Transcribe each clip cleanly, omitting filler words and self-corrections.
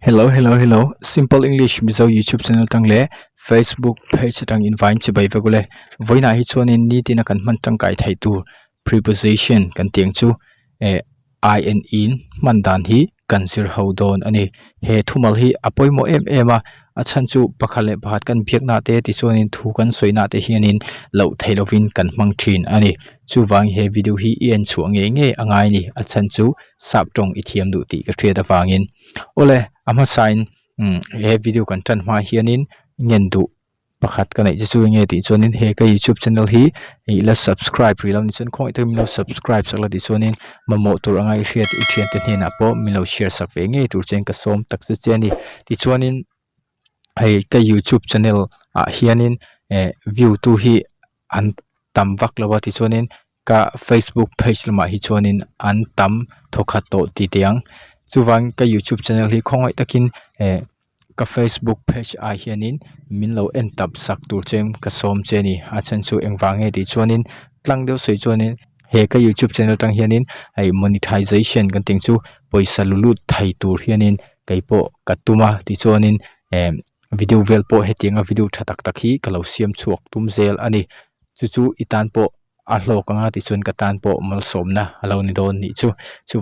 Hello. Simple English mizo YouTube channel tang le Facebook page tang invite che bai vegule voina hi chon in ni tina kan man tang kai thai tu preposition kan tiang chu in man dan hi kan sir ho don ani he thumal hi apoi mo ema achan chu pakhale bhat kan biak na te ti chon in thu kan soina te hianin lo thailovin kan mang thin ani chu wang he video hi en chu nge angai ni achan chu sap tong I thiam du ti ka thria da wangin ole ama sign he video content ma hianin ngen du pakhat ka nei chu nge ti chonin he ka YouTube channel hi la subscribe ri lo ni chon khoi te milo subscribe sakla ti chonin mamo tur angai hriat I thian te hena po milo share sak ve nge tur chen ka som tak se cheni ti chonin he ka YouTube channel a hianin view tu hi an tam vak lawa ti chonin ka Facebook page lama hi chonin an tam thokhat to ti tiang chuwang ka YouTube channel hi khongoi takin ka Facebook page a hianin minlo en tab sak tur chem ka som cheni achan chu engwange ti chuanin tlang deu soi chuanin he ka YouTube channel tang hianin ai monetization kan ting chu poisa lulut thai tur hianin kaipo katuma ti chuanin video vel po hetinga video thatak takhi kalau siam chuak tum zel ani chu itan po a hlok anga ti chun katan po mal somna alo ni don ni chu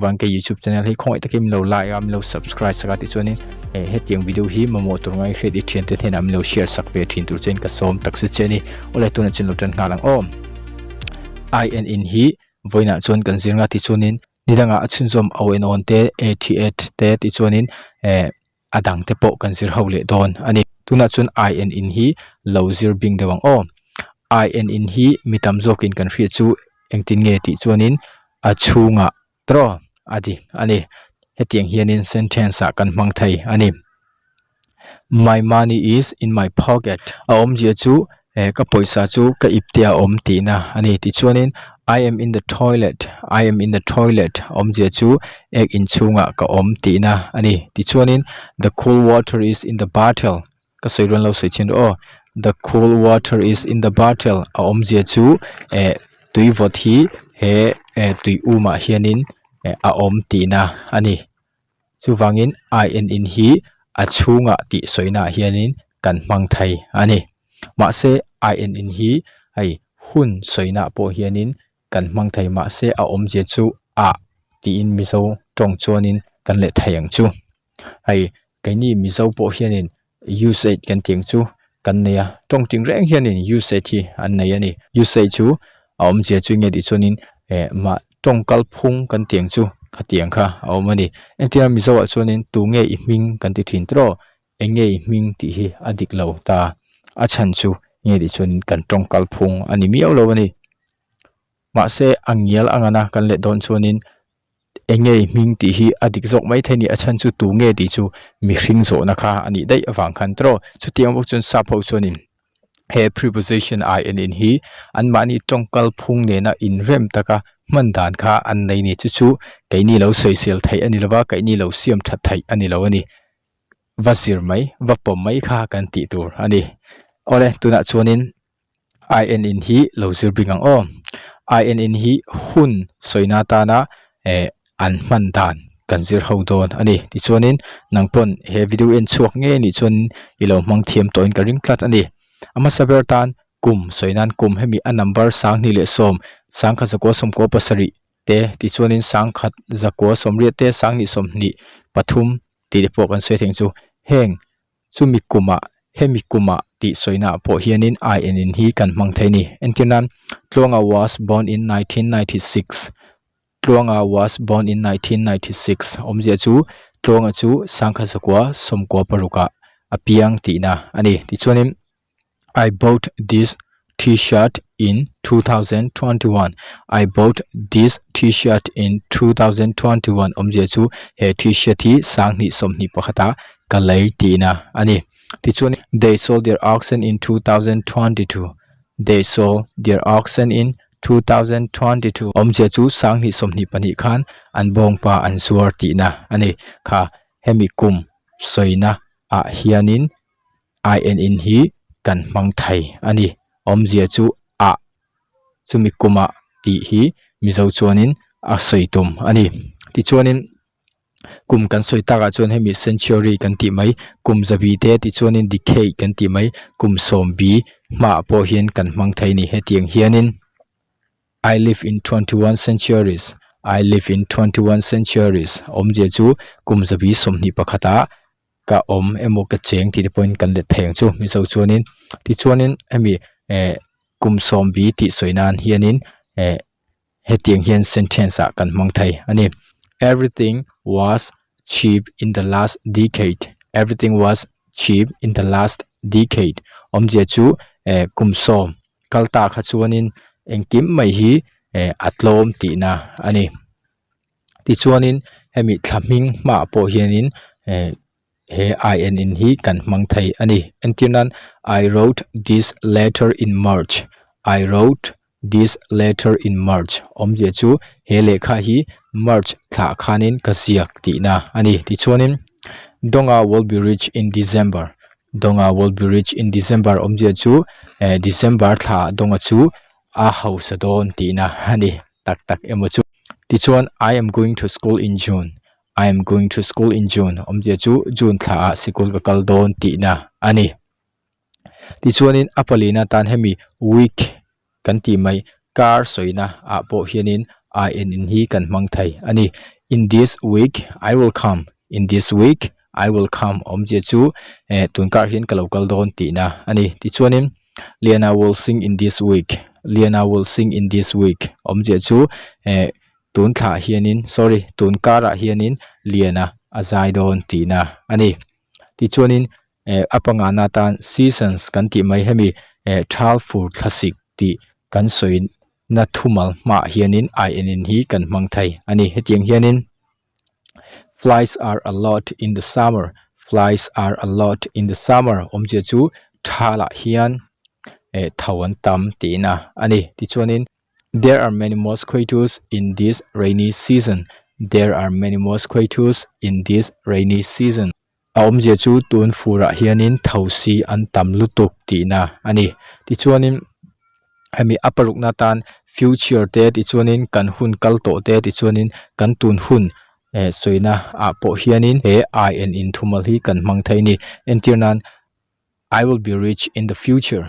wang ke YouTube channel hi khoi takim lo like am lo subscribe saka ti chuni he tiang video hi mamo tur ngai credit thian te thena am lo share sak ve thin tur chen ka som tak se cheni ole tuna chin lo tan ngalang om in hi voina chon kan zirnga ti chunin nidanga achun zom awen on te 88 te ti chunin adang te po kan zir hole don ani tuna chun in hi lo zir bing dewang om in hi mitam zokin kan hria chu engtin nge ti chuanin achunga tro adi ani hetiang hianin sentence a kan mang thai ani my money is in my pocket a om je chu ka poisa chu ka iptia om ti na ani ti chuanin I am in the toilet om je chu ek in chunga ka om ti na ani ti chuanin the cool water is in the bottle ka soiron lo sechin o the cool water is in the bottle a om je chu tui vot hi he tui uma hianin a om ti na ani chu wangin in hi achunga ti soina hianin kan mang thai ani ma se in hi ai hun soina po hianin kan mang thai ma se a om je chu a ti in mizo tong chuanin kan le thaiang chu ai kaini mizo po hianin usage kan tiang chu kan neya tong ting reng hianin usage hi an nei ani usage chu a om je chu nge di chuanin ma tong kal phung kan tiang chu khatiang kha awmani entiam mizo a chuanin tu nge I hming kan ti thin tro enge I hming ti hi adik lo ta achan chu nge di chuanin kan tong kal phung ani mi lo ani ma se angial angana kan le don chuanin enge hming ti hi adik zok mai thani achan chu tu nge ti chu mi hring zo na kha ani dai awang khan tro chu tiang bok chun sa pho chuanin he preposition in hi an mani tongkal phung ne na in rem taka man dan kha an nei ni chu kaini lo social thai ani lawa kaini lo siam that thai ani lo ani wasir mai wapom mai kha kan ti tur ani ole tuna chuanin in hi lo zir bingang o in hi hun soina ta na an man dan kan zir ho don ani ti chuanin nangpon he video en chuak nge ni chun ilo mang thiam to in ka ring tlat ani ama saber tan kum soinan kum hemi a number sang ni le som sang kha zako som ko pasari te ti chuanin sang khat zako som ri te sang ni som ni pathum ti de pok an se theng chu heng chumi kuma hemi kuma ti soina po hianin in hi kan mang thai ni entinan tlonga was born in 1996 tlonga was born in 1996 omje chu tlonga chu sang kha zako som ko paruka apiang ti na ani ti chuanin I bought this t-shirt in 2021. I bought this t-shirt in 2021. Omje chu he t-shirt hi sang ni som ni pakhata kalai tina ani. Tichun they sold their auction in 2022. They sold their auction in 2022. Omje chu sang ni som ni pani khan an bong pa an suar tina ani kha hemikum soina a hianin in hi kan mang thai ani om zia chu a chumi kuma ti hi mizo chuanin a soitum ani ti chuanin kum kan soi taka chuan hemi century kan ti mai kum zabi te ti chuan in decade kan ti mai kum sombi ma po hian kan hmang thei ni hetiang hianin I live in 21 centuries. I live in 21 centuries. Je chu kum zabi somni pakhata ka emo ka cheng ti point kan le theng chu mi so chuanin ti chuanin hemi kum sombi ti soinan hianin hetiang hian sentence a kan hmang thei ani everything was cheap in the last decade. Everything was cheap in the last decade. Je chu kum som kalta kha chuanin engkim mai hi atlom ti na ani ti chuanin hemi thaming ma po hianin he in in hi kan hmang thei ani entinan I wrote this letter in March. I wrote this letter in March. Je chu he lekha hi March tha khanin kasiak ti na ani ti chuanin donga will be rich in December. Donga will be rich in December. Je chu December tha donga chu a house don ti na ani tak tak emo chu ti chuan I am going to school in June. I am going to school in June. Je chu June tha sikul ka kal don ti na ani ti chuanin apalina tan hemi week kan ti mai car soina a po hianin in hi kan hmang thei ani in this week I will come. In this week I will come. Je chu tun kar hian kalokal don ti na ani ti chuanin Liana will sing in this week. Liana will sing in this week. Je chu tun tha hianin tun kara hianin Liana azai don ti na ani ti chuanin apanga na tan seasons kan ti mai hemi thal fur thlasik ti kan soi na thumal ma hianin in hi kan hmang thei ani hetiang hianin flies are a lot in the summer. Flies are a lot in the summer. Je chu thala hian thawan tam ti na ani ti chuanin there are many mosquitoes in this rainy season. There are many mosquitoes in this rainy season. Je chu tun fura hianin thausi an tam lutuk ti na ani ti chuanin hemi aparuk na tan future te ti chuanin kan hun kal to te ti chuanin kan tun hun soina a po hianin he in thumal hi kan hmang thei ni entianan I will be rich in the future.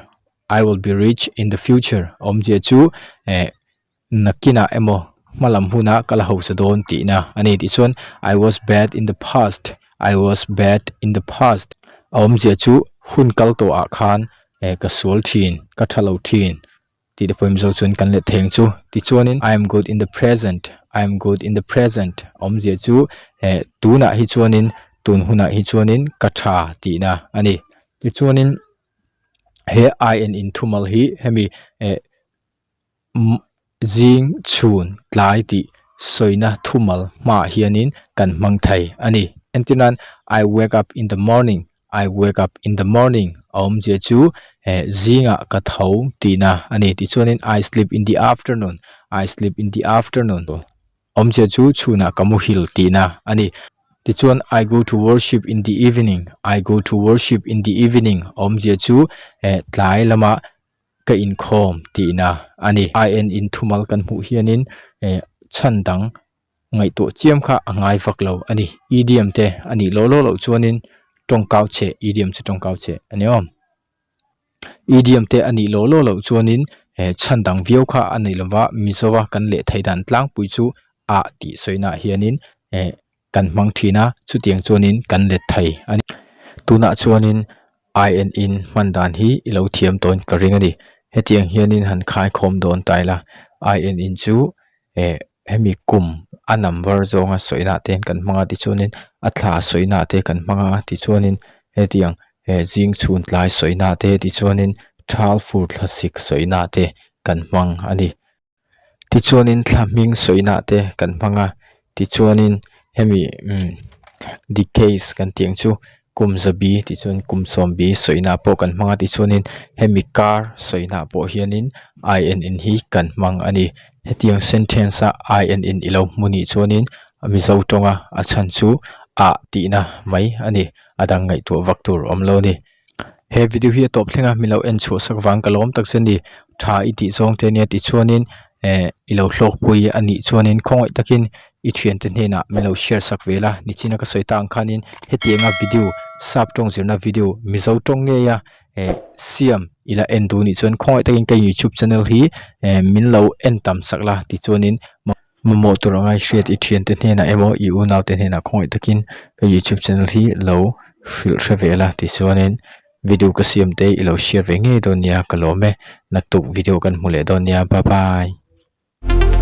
I will be rich in the future. Je chu nakina emo malam huna kala house don ti na ani ti chuan I was bad in the past. I was bad in the past. Je chu hun kal to a khan ka sual thin ka thalo thin ti de poem zo chun kan le theng chu ti chuanin I am good in the present. I am good in the present. Je chu tu na hi chuanin tun huna hi chuanin ka tha ti na ani ti chuanin he in thumal hi hemi jing chun tlai ti soina thumal ma hianin kan hmang thei ani entinan I wake up in the morning. I wake up in the morning. Je chu zinga ka thau ti na ani ti chuanin I sleep in the afternoon. I sleep in the afternoon. Je chu chuna kamu hil ti na ani ti chuan I go to worship in the evening. I go to worship in the evening. Je chu tlai lama ka in khom ti na ani in thumal kan mu hianin chandang ngai to chiam kha angai vaklo ani idiom te ani lo chuanin tongkau che idiom chu tongkau che ani idiom te ani lo chuanin chandang viau kha ani lova mizowa kan le thaidan tlang pui chu a ti soina hianin kan hmang thina chu tiang chuanin kan le thai ani tuna chuanin in mandan hi ilo thiam ton ka ring ani hetiang hianin han khai khom don taila in chu hemi kum a number zonga soina ten kan hmanga ti chuanin a thla soina te kan hmanga ti chuanin hetiang jing chhun tlai soina te ti chuanin thal fur thlasik soina te kan hmang ani ti chuanin thlaming soina te kan hmanga ti chuanin hemi decades kan tiang chu kum zabi ti chuan kum sombi soina po kan hmanga ti chuanin hemi car soina po hianin in hi kan hmang ani hetiang sentence a in ilo muni chuanin mi zo tonga a chan chu a ti na mai ani adang ngai to vaktur omlo ni he video hi top thlenga milo en chu sakwang kalom taksen ni tha iti zong te ne ti chuanin ilo hlok pui ani chuanin khongai takin i thian ten hena milo share sak vela ni china ka soita ang khanin hetianga video sap tong zirna video mizo tong nge ya siam ila endu ni chon khoi takin ka YouTube channel hi min lo en tam sakla ti chonin mo turangai share i thian ten hena emo i u naw ten hena khoi takin ka YouTube channel hi lo shil revela ti chonin video ka siam te ilo share ve nge don ya kalome natuk video kan mule don ya bye bye